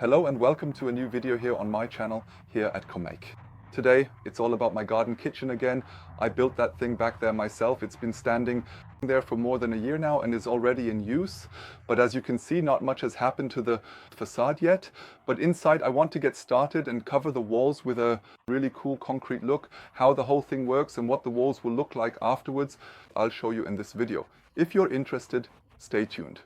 Hello and welcome to a new video here on my channel here at commaik. Today it's all about my garden kitchen again. I built that thing back there myself. It's been standing there for more than a year now and is already in use. But as you can see, not much has happened to the facade yet. But inside I want to get started and cover the walls with a really cool concrete look, how the whole thing works and what the walls will look like afterwards. I'll show you in this video. If you're interested, stay tuned.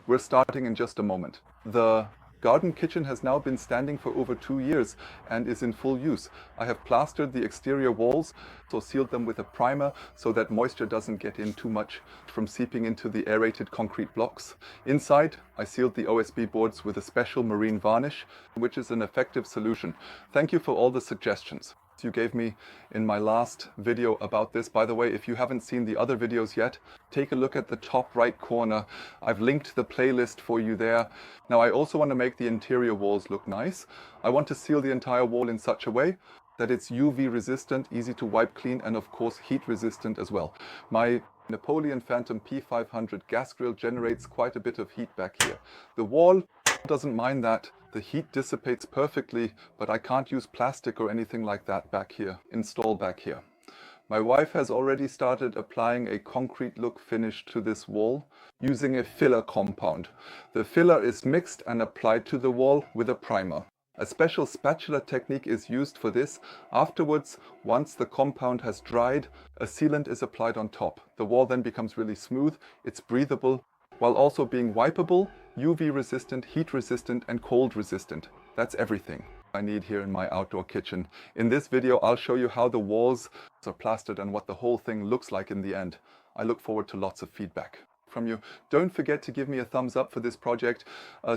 We're starting in just a moment. The garden kitchen has now been standing for over 2 years and is in full use. I have plastered the exterior walls, so sealed them with a primer so that moisture doesn't get in too much from seeping into the aerated concrete blocks. Inside, I sealed the OSB boards with a special marine varnish, which is an effective solution. Thank you for all the suggestions you gave me in my last video about this. By the way, if you haven't seen the other videos yet, take a look at the top right corner. I've linked the playlist for you there. Now I also want to make the interior walls look nice. I want to seal the entire wall in such a way that it's UV resistant, easy to wipe clean, and of course heat resistant as well. My Napoleon Phantom P500 gas grill generates quite a bit of heat back here. The wall doesn't mind that. The heat dissipates perfectly, but I can't use plastic or anything like that back here, installed back here. My wife has already started applying a concrete look finish to this wall using a filler compound. The filler is mixed and applied to the wall with a primer. A special spatula technique is used for this. Afterwards, once the compound has dried, a sealant is applied on top. The wall then becomes really smooth, it's breathable, while also being wipeable, UV resistant, heat resistant and cold resistant. That's everything I need here in my outdoor kitchen. In this video I'll show you how the walls are plastered and what the whole thing looks like in the end. I look forward to lots of feedback from you. Don't forget to give me a thumbs up for this project.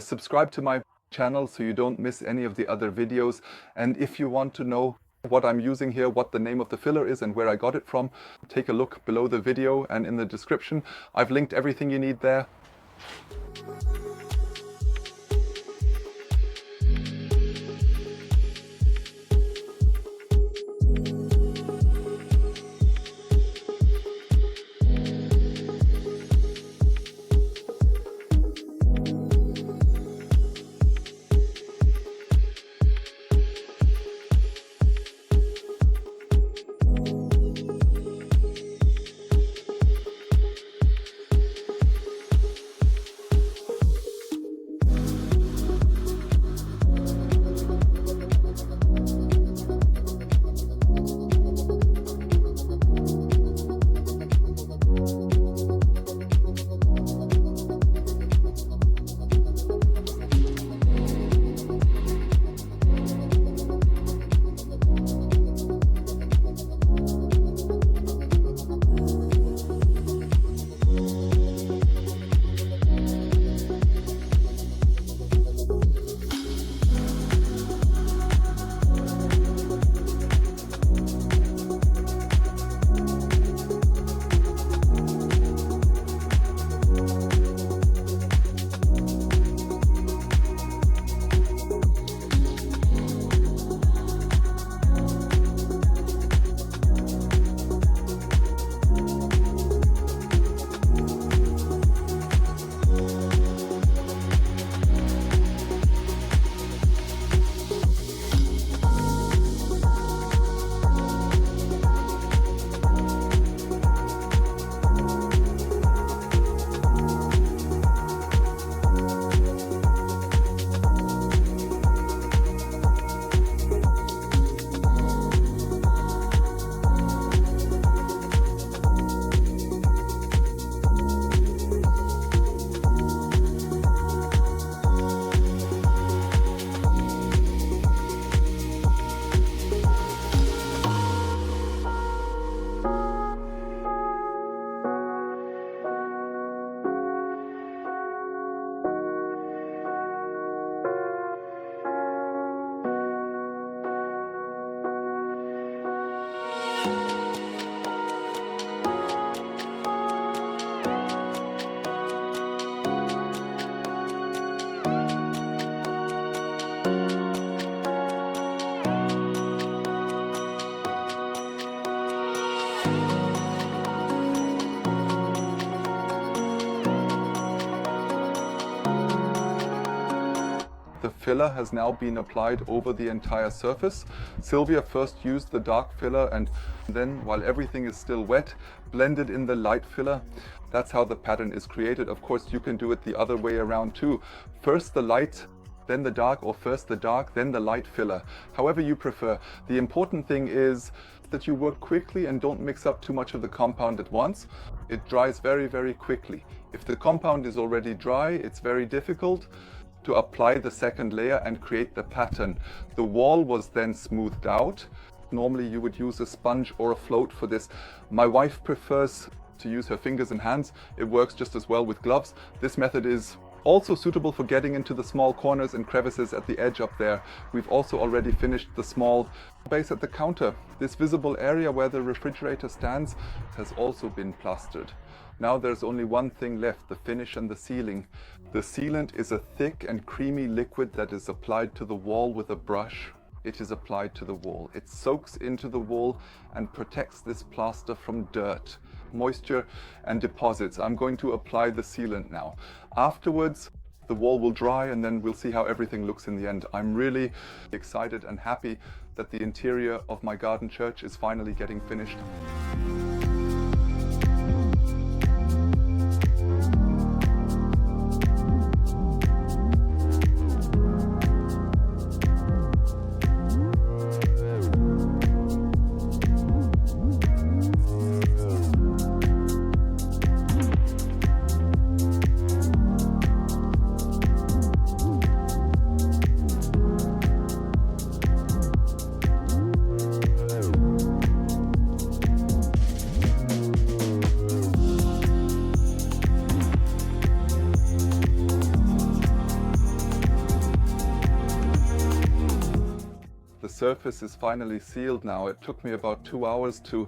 Subscribe to my channel so you don't miss any of the other videos. And if you want to know what I'm using here, what the name of the filler is and where I got it from, take a look below the video and in the description. I've linked everything you need there. filler has now been applied over the entire surface. Sylvia first used the dark filler and then, while everything is still wet, blended in the light filler. That's how the pattern is created. Of course, you can do it the other way around too. First the light, then the dark, or first the dark, then the light filler. However you prefer. The important thing is that you work quickly and don't mix up too much of the compound at once. It dries very, very quickly. If the compound is already dry, it's very difficult to apply the second layer and create the pattern. The wall was then smoothed out. Normally you would use a sponge or a float for this. My wife prefers to use her fingers and hands. It works just as well with gloves. This method is also suitable for getting into the small corners and crevices at the edge up there. We've also already finished the small base at the counter. This visible area where the refrigerator stands has also been plastered. Now there's only one thing left, the finish and the sealing. The sealant is a thick and creamy liquid that is applied to the wall with a brush. It is applied to the wall. It soaks into the wall and protects this plaster from dirt, moisture and deposits. I'm going to apply the sealant now. Afterwards, the wall will dry and then we'll see how everything looks in the end. I'm really excited and happy that the interior of my garden church is finally getting finished. The surface is finally sealed now. It took me about 2 hours to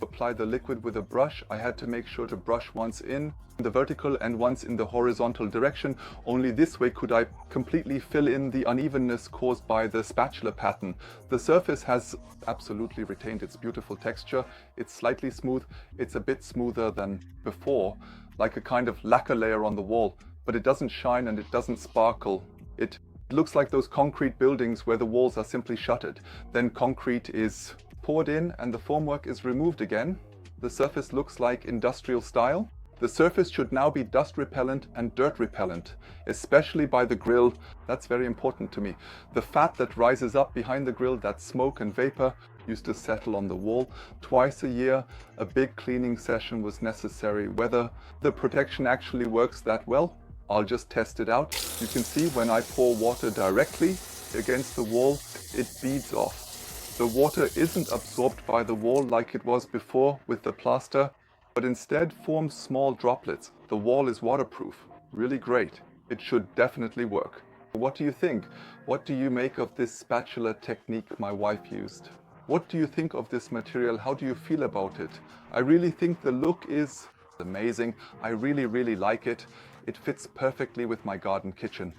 apply the liquid with a brush. I had to make sure to brush once in the vertical and once in the horizontal direction. Only this way could I completely fill in the unevenness caused by the spatula pattern. The surface has absolutely retained its beautiful texture. It's slightly smooth. It's a bit smoother than before, like a kind of lacquer layer on the wall, but it doesn't shine and it doesn't sparkle. It looks like those concrete buildings where the walls are simply shuttered. Then concrete is poured in and the formwork is removed again. The surface looks like industrial style. The surface should now be dust repellent and dirt repellent, especially by the grill. That's very important to me. The fat that rises up behind the grill, that smoke and vapor, used to settle on the wall. Twice a year, a big cleaning session was necessary. Whether the protection actually works that well, I'll just test it out. You can see when I pour water directly against the wall, it beads off. The water isn't absorbed by the wall like it was before with the plaster, but instead forms small droplets. The wall is waterproof. Really great. It should definitely work. What do you think? What do you make of this spatula technique my wife used? What do you think of this material? How do you feel about it? I really think the look is amazing. I really like it. It fits perfectly with my garden kitchen.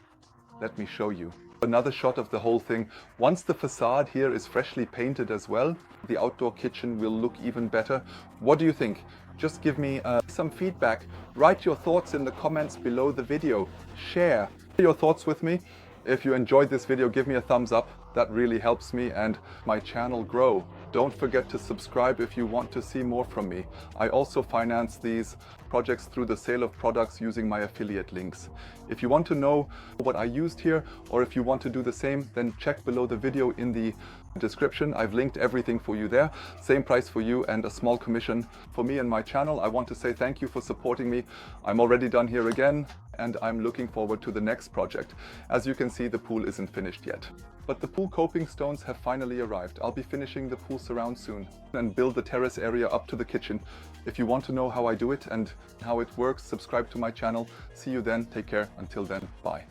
Let me show you. Another shot of the whole thing. Once the facade here is freshly painted as well, the outdoor kitchen will look even better. What do you think? Just give me some feedback. Write your thoughts in the comments below the video. Share your thoughts with me. If you enjoyed this video, give me a thumbs up. That really helps me and my channel grow. Don't forget to subscribe if you want to see more from me. I also finance these projects through the sale of products using my affiliate links. If you want to know what I used here, or if you want to do the same, then check below the video in the description. I've linked everything for you there. Same price for you and a small commission for me and my channel. I want to say thank you for supporting me. I'm already done here again, and I'm looking forward to the next project. As you can see, the pool isn't finished yet. But the pool coping stones have finally arrived. I'll be finishing the pool surround soon and build the terrace area up to the kitchen. If you want to know how I do it and how it works, subscribe to my channel. See you then. Take care. Until then, bye.